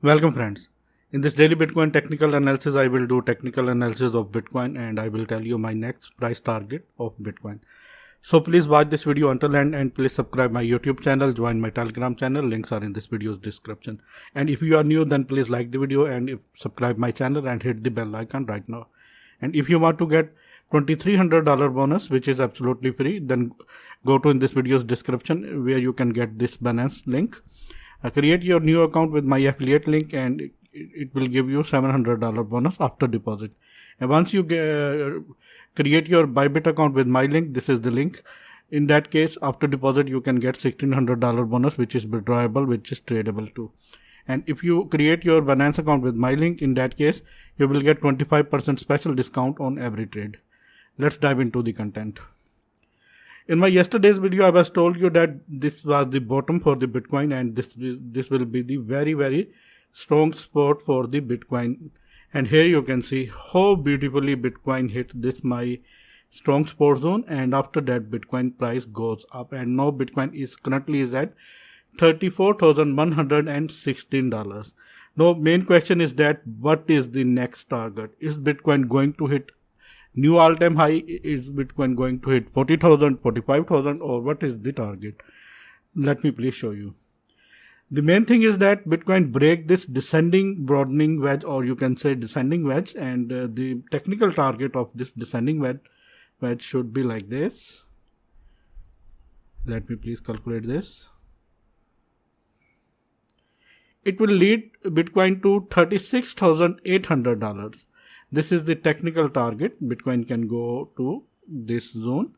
Welcome friends. In this daily Bitcoin technical analysis, I will do technical analysis of Bitcoin and I will tell you my next price target of Bitcoin. So please watch this video until end and please subscribe my YouTube channel, join my Telegram channel, links are in this video's description. And if you are new, then please like the video and subscribe my channel and hit the bell icon right now. And if you want to get $2,300 bonus, which is absolutely free, then go to in this video's description where you can get this Binance link. Create your new account with my affiliate link and it will give you $700 bonus after deposit. And once you create your Bybit account with my link, this is the link. In that case, after deposit, you can get $1,600 bonus, which is withdrawable, which is tradable too. And if you create your Binance account with my link, in that case, you will get 25% special discount on every trade. Let's dive into the content. In my yesterday's video, I was told you that this was the bottom for the Bitcoin and this will be the very strong support for the Bitcoin. And here you can see how beautifully Bitcoin hit this my strong support zone, and after that Bitcoin price goes up, and now Bitcoin is currently at $34,116. Now main question is that what is the next target? Is Bitcoin going to hit new all-time high? Is Bitcoin going to hit 40,000, 45,000, or what is the target? Let me please show you. The main thing is that Bitcoin break this descending broadening wedge, or you can say descending wedge, and the technical target of this descending wedge should be like this. Let me please calculate this. It will lead Bitcoin to $36,800. This is the technical target. Bitcoin can go to this zone,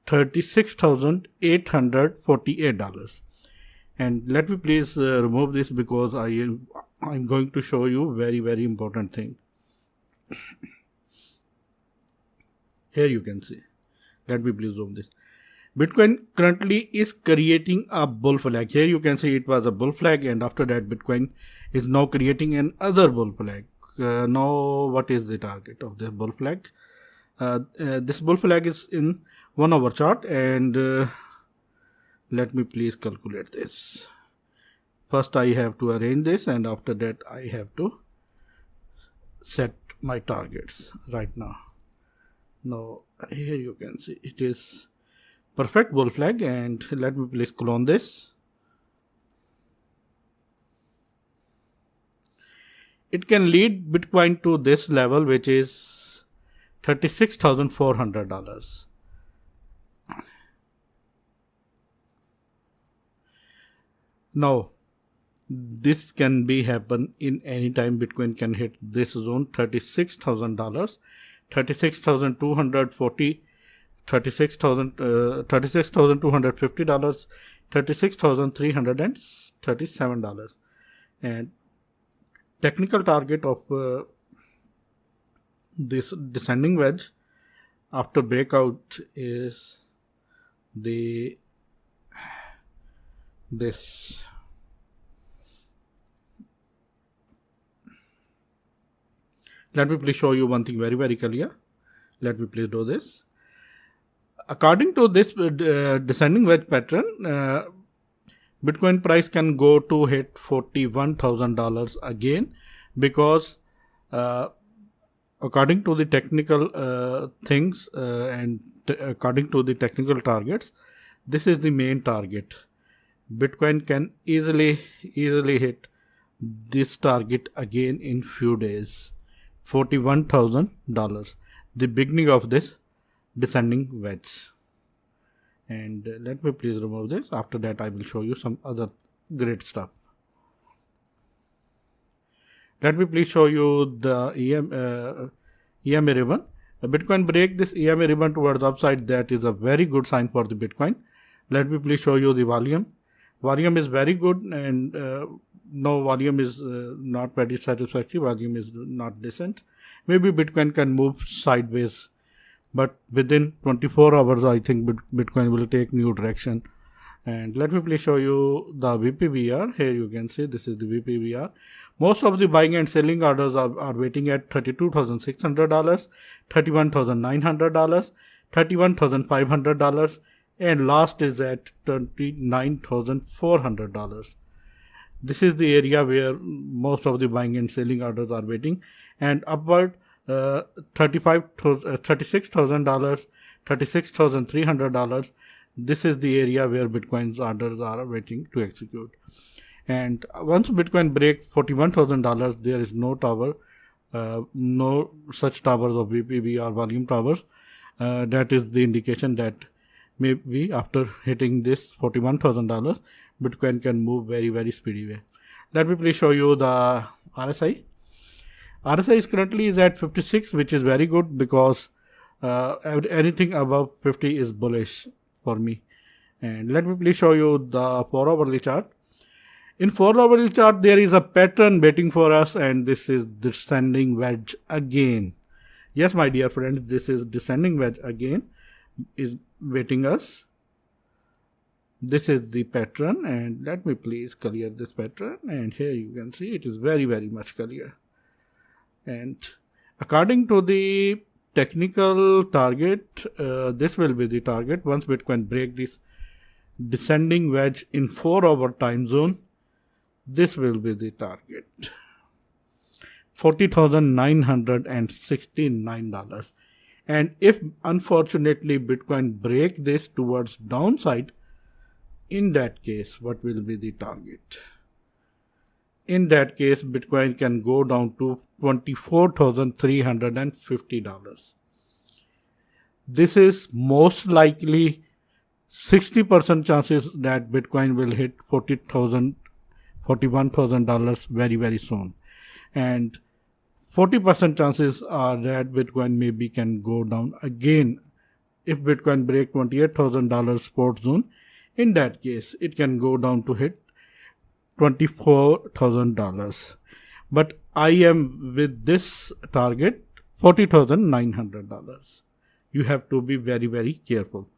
$36,848. And let me please remove this because I'm going to show you very important thing. Here you can see. Let me please zoom this. Bitcoin currently is creating a bull flag. Here you can see it was a bull flag, and after that Bitcoin is now creating another bull flag. Now what is the target of the bull flag? This bull flag is in 1 hour chart, and let me please calculate this. First I have to arrange this, and after that I have to set my targets right now. Now here you can see it is perfect bull flag, and let me please clone this. It can lead Bitcoin to this level, which is $36,400. Now, this can be happen in any time. Bitcoin can hit this zone, $36,000, 36,240, $36,250, $36,337, and technical target of this descending wedge after breakout is this. Let me please show you one thing very clear. Let me please do this. According to this descending wedge pattern, Bitcoin price can go to hit $41,000 again, because according to the technical things and according to the technical targets, this is the main target. Bitcoin can easily hit this target again in few days, $41,000, the beginning of this descending wedge. And let me please remove this. After that I will show you some other great stuff. Let me please show you the EMA ribbon. Bitcoin break this EMA ribbon towards upside. That is a very good sign for the Bitcoin. Let me please show you the volume. Volume is very good, and no, volume is not very satisfactory. Volume is not decent. Maybe Bitcoin can move sideways, but within 24 hours I think Bitcoin will take new direction. And let me please show you the VPVR. Here you can see this is the VPVR. Most of the buying and selling orders are waiting at $32,600, $31,900, $31,500, and last is at $29,400. This is the area where most of the buying and selling orders are waiting, and upward $36,000, $36,300. This is the area where Bitcoin's orders are waiting to execute. And once Bitcoin break $41,000, there is no tower, no such towers of VPB or volume towers. That is the indication that maybe after hitting this $41,000, Bitcoin can move very, very speedy way. Let me please show you the RSI. RSI is currently at 56, which is very good because anything above 50 is bullish for me. And let me please show you the 4-hourly chart. In 4-hourly chart, there is a pattern waiting for us, and this is descending wedge again. Yes, my dear friends, this is descending wedge again is waiting us. This is the pattern, and let me please clear this pattern, and here you can see it is very, very much clear. And according to the technical target, this will be the target. Once Bitcoin break this descending wedge in 4-hour time zone, this will be the target, $40,969. And if unfortunately Bitcoin break this towards downside, in that case, what will be the target? In that case, Bitcoin can go down to $24,350. This is most likely 60% chances that Bitcoin will hit $41,000 very, very soon. And 40% chances are that Bitcoin maybe can go down again. If Bitcoin break $28,000 support zone, in that case, it can go down to hit $24,000. But I am with this target, $40,900. You have to be very, very careful.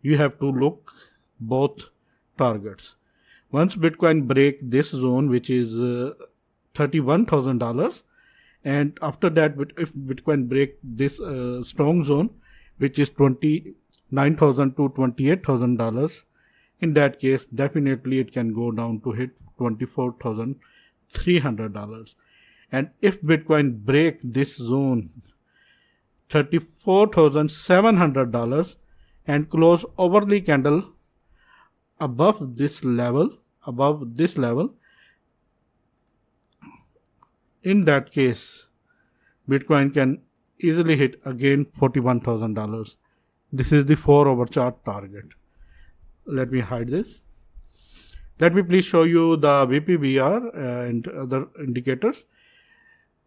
You have to look both targets. Once Bitcoin break this zone, which is $31,000, and after that, if Bitcoin break this strong zone, which is $29,000 to $28,000, in that case, definitely it can go down to hit $24,300. And if Bitcoin break this zone, $34,700, and close overly candle above this level, in that case, Bitcoin can easily hit again $41,000. This is the 4-hour chart target. Let me hide this. Let me please show you the VPBR and other indicators.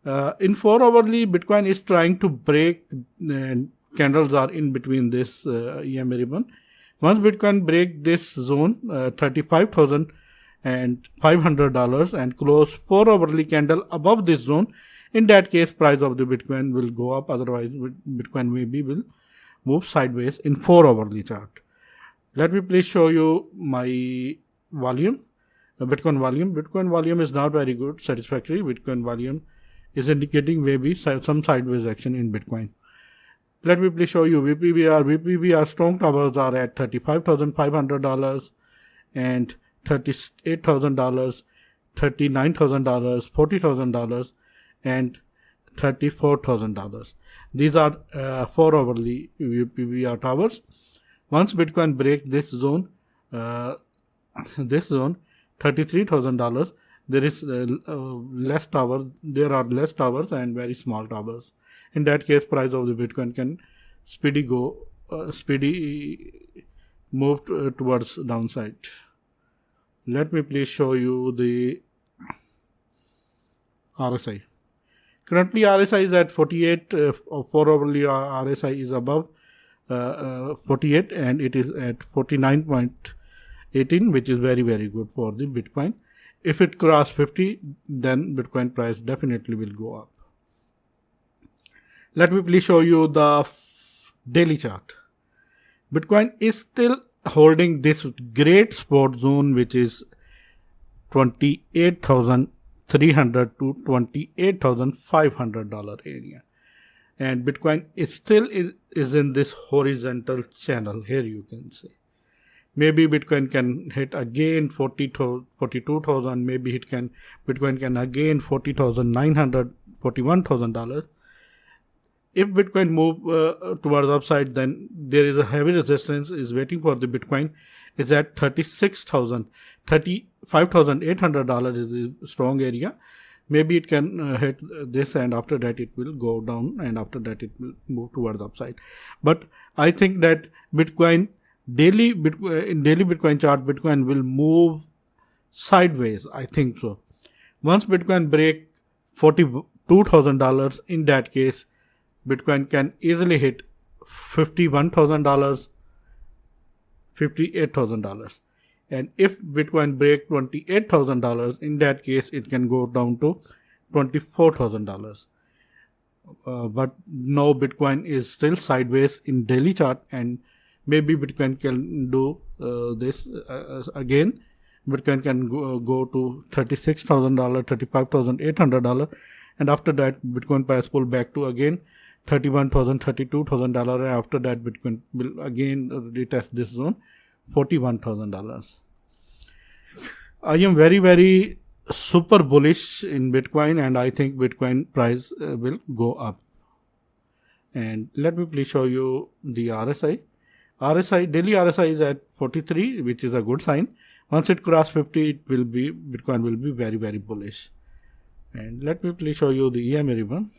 In 4-hourly, Bitcoin is trying to break, and candles are in between this EMA ribbon. Once Bitcoin break this zone, $35,500, and close 4-hourly candle above this zone, in that case, price of the Bitcoin will go up. Otherwise, Bitcoin maybe will move sideways in 4-hourly chart. Let me please show you my volume, Bitcoin volume. Bitcoin volume is not very good, satisfactory. Bitcoin volume is indicating maybe some sideways action in Bitcoin. Let me please show you VPBR. VPBR strong towers are at $35,500 and $38,000, $39,000, $40,000, and $34,000. These are 4-hourly VPBR towers. Once Bitcoin break this zone, $33,000, there is less tower. There are less towers and very small towers. In that case, price of the Bitcoin can speedy move towards downside. Let me please show you the RSI. Currently, RSI is at 48. 4-hourly RSI is above 48, and it is at 49.18, which is very, very good for the Bitcoin. If it cross 50, then Bitcoin price definitely will go up. Let me please show you the daily chart. Bitcoin is still holding this great support zone, which is $28,300 to $28,500 area. And Bitcoin is still is in this horizontal channel. Here you can see maybe Bitcoin can hit again 42,000. Maybe Bitcoin can again $40,900, $41,000. If Bitcoin move towards upside, then there is a heavy resistance is waiting for the Bitcoin. Is at $35,800 is the strong area. Maybe it can hit this, and after that it will go down, and after that it will move towards upside. But I think that in daily Bitcoin chart, Bitcoin will move sideways. I think so. Once Bitcoin break $42,000, in that case, Bitcoin can easily hit $51,000, $58,000. And if Bitcoin break $28,000, in that case, it can go down to $24,000. But now Bitcoin is still sideways in daily chart, and maybe Bitcoin can do this again. Bitcoin can go to $36,000, $35,800, and after that Bitcoin price pull back to again $31,000, $32,000, and after that Bitcoin will again retest this zone, $41,000. I am very, very super bullish in Bitcoin, and I think Bitcoin price will go up. And let me please show you the RSI. Daily RSI is at 43, which is a good sign. Once it cross 50, Bitcoin will be very, very bullish. And let me please show you the EMA ribbon.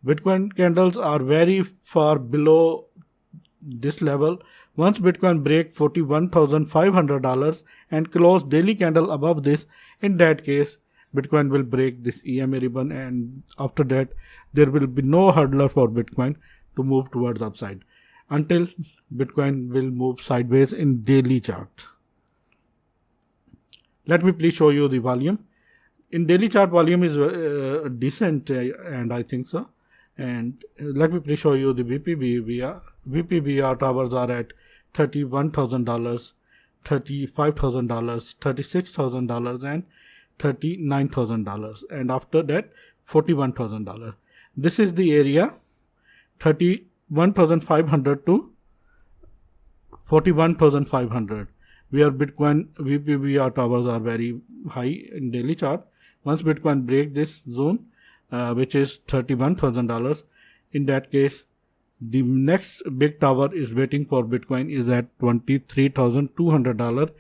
Bitcoin candles are very far below this level. Once Bitcoin break $41,500 and close daily candle above this, in that case Bitcoin will break this EMA ribbon, and after that there will be no hurdler for Bitcoin to move towards upside until Bitcoin will move sideways in daily chart. Let me please show you the volume. In daily chart, volume is decent, and I think so. And let me please show you the VPBR towers are at $31,000, $35,000, $36,000, and $39,000, and after that $41,000. This is the area, 31,500 to 41,500, where Bitcoin VPBR towers are very high in daily chart. Once Bitcoin break this zone, which is $31,000, in that case the next big tower is waiting for Bitcoin is at $23,200.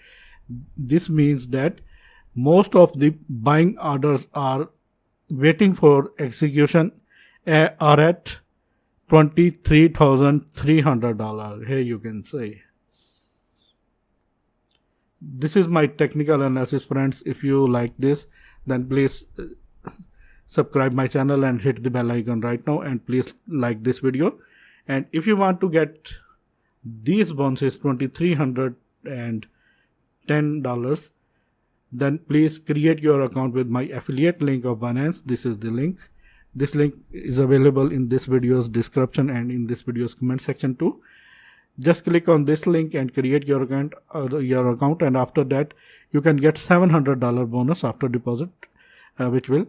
This means that most of the buying orders are waiting for execution are at $23,300. Here you can say. This is my technical analysis, friends. If you like this, then please subscribe my channel and hit the bell icon right now, and please like this video. And if you want to get these bonuses, $2,310, then please create your account with my affiliate link of Binance. This is the link. This link is available in this video's description and in this video's comment section too. Just click on this link and create your account, and after that you can get $700 bonus after deposit, which will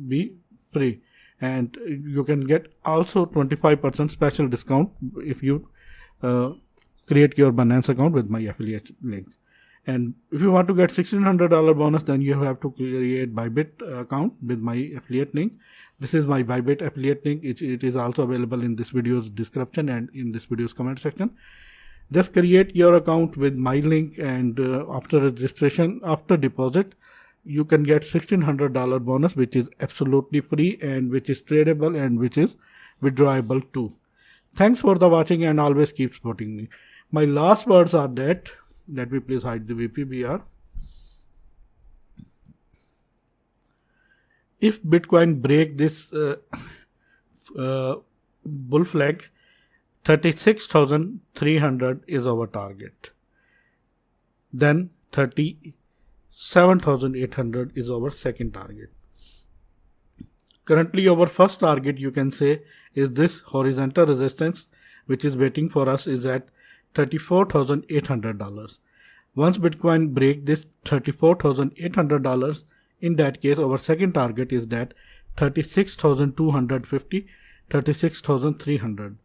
be free. And you can get also 25% special discount if you create your Binance account with my affiliate link. And if you want to get $1,600 bonus, then you have to create Bybit account with my affiliate link. This is my Bybit affiliate link. It is also available in this video's description and in this video's comment section. Just create your account with my link, and after registration, after deposit, you can get $1,600 bonus, which is absolutely free and which is tradable and which is withdrawable too. Thanks for the watching, and always keep supporting me. My last words are that, let me please hide the VPBR. If Bitcoin break this bull flag, 36,300 is our target. Then 37,800 is our second target. Currently our first target, you can say, is this horizontal resistance, which is waiting for us, is at $34,800. Once Bitcoin break this $34,800, in that case our second target is that 36,250, 36,300,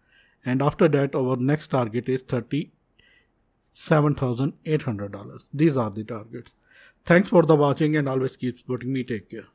and after that our next target is $7,800. These are the targets. Thanks for the watching and always keep supporting me. Take care.